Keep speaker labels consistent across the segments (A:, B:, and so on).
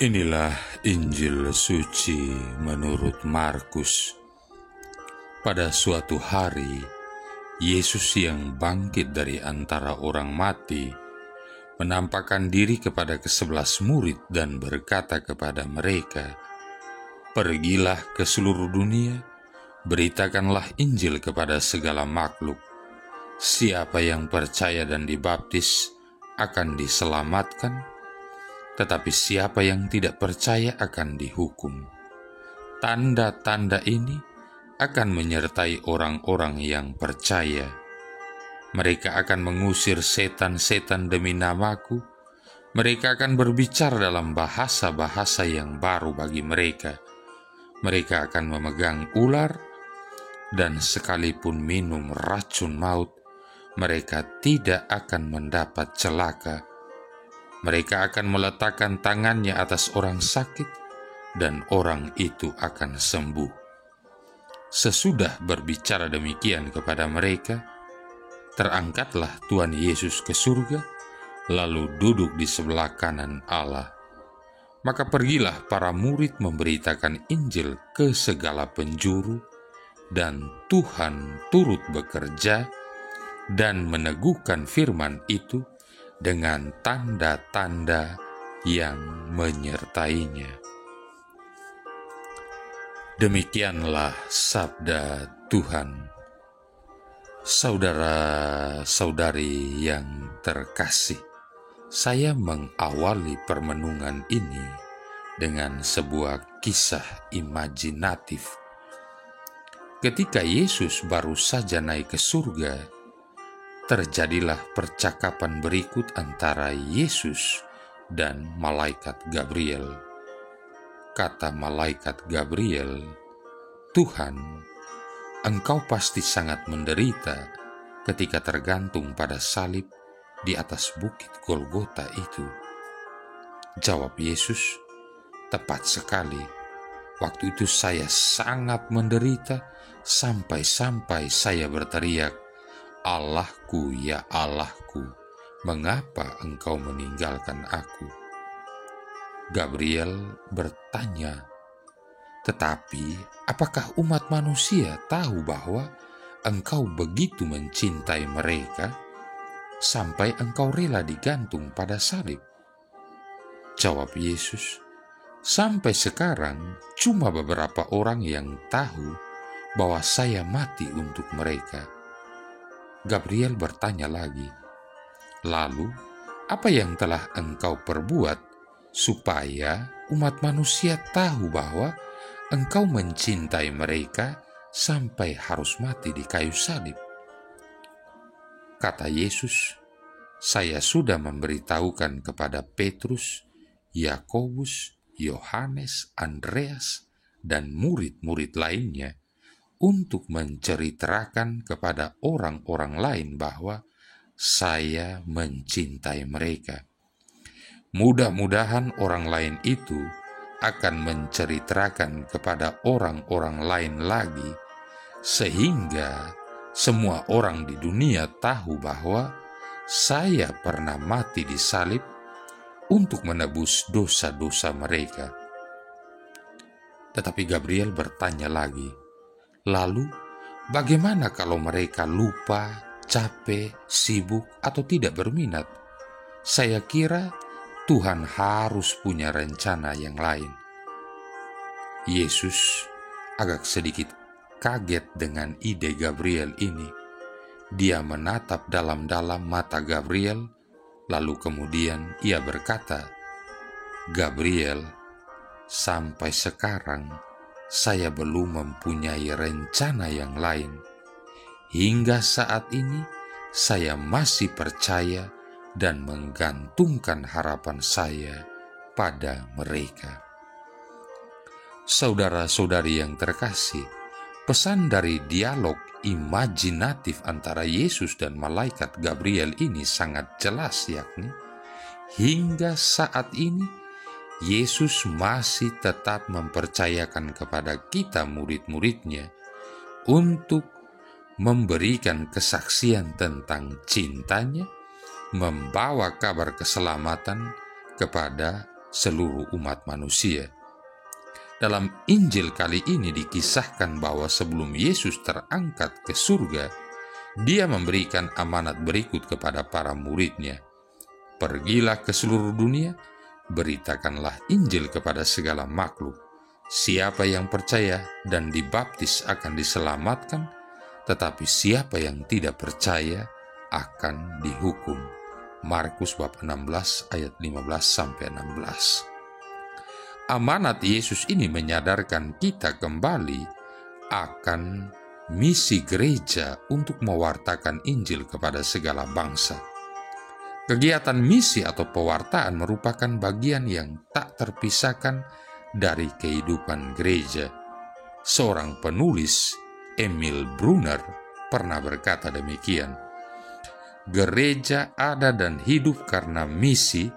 A: Inilah Injil suci menurut Markus. Pada suatu hari, Yesus yang bangkit dari antara orang mati menampakkan diri kepada ke-11 murid dan berkata kepada mereka, "Pergilah ke seluruh dunia, beritakanlah Injil kepada segala makhluk. Siapa yang percaya dan dibaptis akan diselamatkan, tetapi siapa yang tidak percaya akan dihukum. Tanda-tanda ini akan menyertai orang-orang yang percaya. Mereka akan mengusir setan-setan demi namaku. Mereka akan berbicara dalam bahasa-bahasa yang baru bagi mereka. Mereka akan memegang ular, dan sekalipun minum racun maut, mereka tidak akan mendapat celaka. Mereka akan meletakkan tangannya atas orang sakit, dan orang itu akan sembuh." Sesudah berbicara demikian kepada mereka, terangkatlah Tuhan Yesus ke surga, lalu duduk di sebelah kanan Allah. Maka pergilah para murid memberitakan Injil ke segala penjuru, dan Tuhan turut bekerja dan meneguhkan firman itu dengan tanda-tanda yang menyertainya. Demikianlah sabda Tuhan. Saudara-saudari yang terkasih, saya mengawali permenungan ini dengan sebuah kisah imajinatif. Ketika Yesus baru saja naik ke surga, terjadilah percakapan berikut antara Yesus dan malaikat Gabriel. Kata malaikat Gabriel, "Tuhan, Engkau pasti sangat menderita ketika tergantung pada salib di atas bukit Golgota itu." Jawab Yesus, "Tepat sekali. Waktu itu saya sangat menderita sampai-sampai saya berteriak, 'Allahku, ya Allahku, mengapa Engkau meninggalkan aku?'" Gabriel bertanya, "Tetapi apakah umat manusia tahu bahwa Engkau begitu mencintai mereka sampai Engkau rela digantung pada salib?" Jawab Yesus, "Sampai sekarang cuma beberapa orang yang tahu bahwa saya mati untuk mereka." Gabriel bertanya lagi, "Lalu apa yang telah Engkau perbuat supaya umat manusia tahu bahwa Engkau mencintai mereka sampai harus mati di kayu salib?" Kata Yesus, "Saya sudah memberitahukan kepada Petrus, Yakobus, Yohanes, Andreas, dan murid-murid lainnya untuk menceritakan kepada orang-orang lain bahwa saya mencintai mereka. Mudah-mudahan orang lain itu akan menceritakan kepada orang-orang lain lagi, sehingga semua orang di dunia tahu bahwa saya pernah mati di salib untuk menebus dosa-dosa mereka." Tetapi Gabriel bertanya lagi, "Lalu bagaimana kalau mereka lupa, capek, sibuk, atau tidak berminat? Saya kira Tuhan harus punya rencana yang lain." Yesus agak sedikit kaget dengan ide Gabriel ini. Dia menatap dalam-dalam mata Gabriel, lalu kemudian ia berkata, "Gabriel, sampai sekarang saya belum mempunyai rencana yang lain. Hingga saat ini saya masih percaya dan menggantungkan harapan saya pada mereka." Saudara-saudari yang terkasih, pesan dari dialog imajinatif antara Yesus dan malaikat Gabriel ini sangat jelas, yakni hingga saat ini Yesus masih tetap mempercayakan kepada kita murid-muridnya untuk memberikan kesaksian tentang cintanya, membawa kabar keselamatan kepada seluruh umat manusia. Dalam Injil kali ini dikisahkan bahwa sebelum Yesus terangkat ke surga, Dia memberikan amanat berikut kepada para murid-Nya. Pergilah ke seluruh dunia, beritakanlah Injil kepada segala makhluk. Siapa yang percaya dan dibaptis akan diselamatkan, tetapi siapa yang tidak percaya akan dihukum. Markus bab 16 ayat 15-16. Amanat Yesus ini menyadarkan kita kembali akan misi gereja untuk mewartakan Injil kepada segala bangsa. Kegiatan misi atau pewartaan merupakan bagian yang tak terpisahkan dari kehidupan gereja. Seorang penulis, Emil Brunner, pernah berkata demikian, "Gereja ada dan hidup karena misi,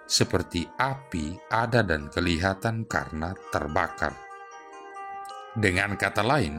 A: seperti api ada dan kelihatan karena terbakar." Dengan kata lain,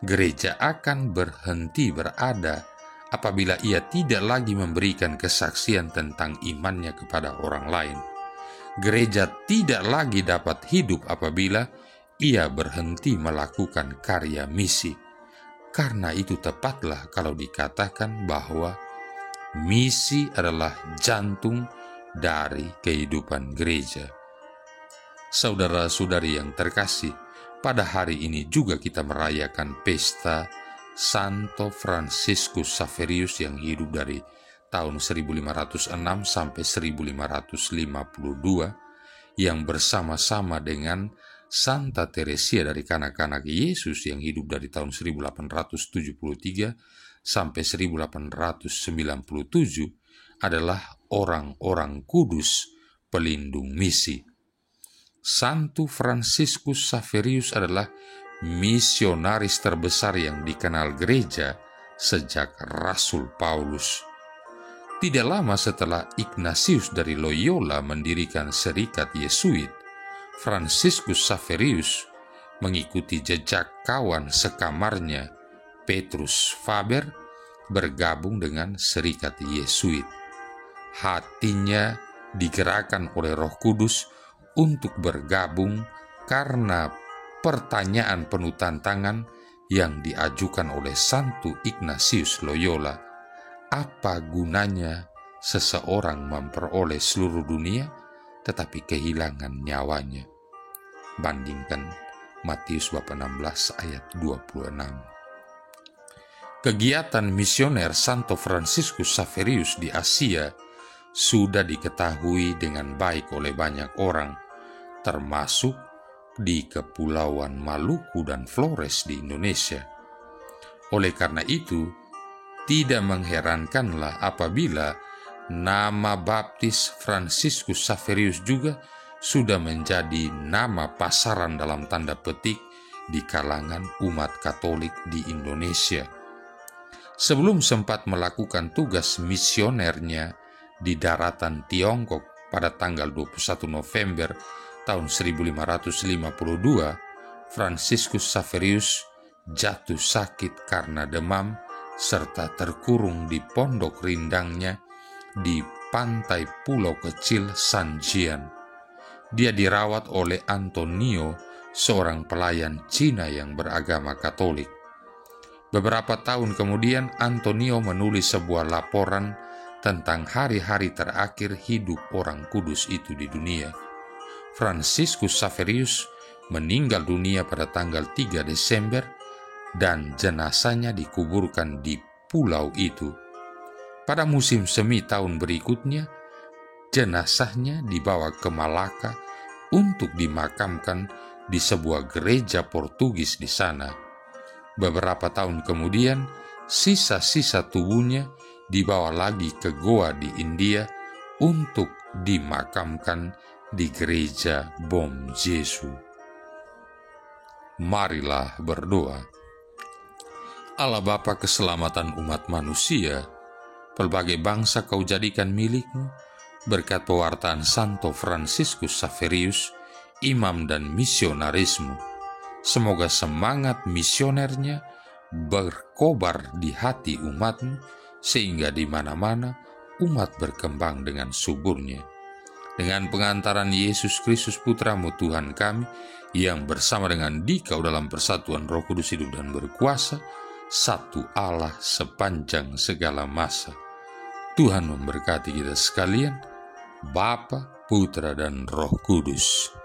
A: gereja akan berhenti berada apabila ia tidak lagi memberikan kesaksian tentang imannya kepada orang lain. Gereja tidak lagi dapat hidup apabila ia berhenti melakukan karya misi. Karena itu tepatlah kalau dikatakan bahwa misi adalah jantung dari kehidupan gereja. Saudara-saudari yang terkasih, pada hari ini juga kita merayakan pesta Santo Fransiskus Xaverius yang hidup dari tahun 1506 sampai 1552, yang bersama-sama dengan Santa Teresia dari Kanak-kanak Yesus yang hidup dari tahun 1873 sampai 1897, adalah orang-orang kudus pelindung misi. Santo Fransiskus Xaverius adalah misionaris terbesar yang dikenal gereja sejak Rasul Paulus. Tidak lama setelah Ignatius dari Loyola mendirikan serikat Yesuit, Fransiskus Xaverius mengikuti jejak kawan sekamarnya, Petrus Faber, bergabung dengan serikat Yesuit. Hatinya digerakkan oleh Roh Kudus untuk bergabung karena pertanyaan penuh tantangan yang diajukan oleh Santo Ignatius Loyola. Apa gunanya seseorang memperoleh seluruh dunia tetapi kehilangan nyawanya? Bandingkan Matius bab 16 ayat 26. Kegiatan misioner Santo Fransiskus Xaverius di Asia sudah diketahui dengan baik oleh banyak orang, termasuk di Kepulauan Maluku dan Flores di Indonesia. Oleh karena itu, tidak mengherankanlah apabila nama baptis Fransiskus Xaverius juga sudah menjadi nama pasaran dalam tanda petik di kalangan umat Katolik di Indonesia. Sebelum sempat melakukan tugas misionernya di daratan Tiongkok pada tanggal 21 November tahun 1552, Fransiskus Xaverius jatuh sakit karena demam serta terkurung di pondok rindangnya di pantai pulau kecil Sanjian. Dia dirawat oleh Antonio, seorang pelayan Cina yang beragama Katolik. Beberapa tahun kemudian, Antonio menulis sebuah laporan tentang hari-hari terakhir hidup orang kudus itu di dunia. Fransiskus Xaverius meninggal dunia pada tanggal 3 Desember dan jenazahnya dikuburkan di pulau itu. Pada musim semi tahun berikutnya, jenazahnya dibawa ke Malaka untuk dimakamkan di sebuah gereja Portugis di sana. Beberapa tahun kemudian, sisa-sisa tubuhnya dibawa lagi ke Goa di India untuk dimakamkan di gereja Bom Jesu. Marilah berdoa. Allah Bapa keselamatan umat manusia, pelbagai bangsa Kau jadikan milik-Mu, berkat pewartaan Santo Fransiskus Xaverius, imam dan misionarismu. Semoga semangat misionernya berkobar di hati umat-Mu, sehingga di mana-mana umat berkembang dengan suburnya. dengan pengantaran Yesus Kristus Putramu Tuhan kami, yang bersama dengan Dikau dalam persatuan Roh Kudus hidup dan berkuasa, satu Allah sepanjang segala masa. Tuhan memberkati kita sekalian, Bapa, Putra, dan Roh Kudus.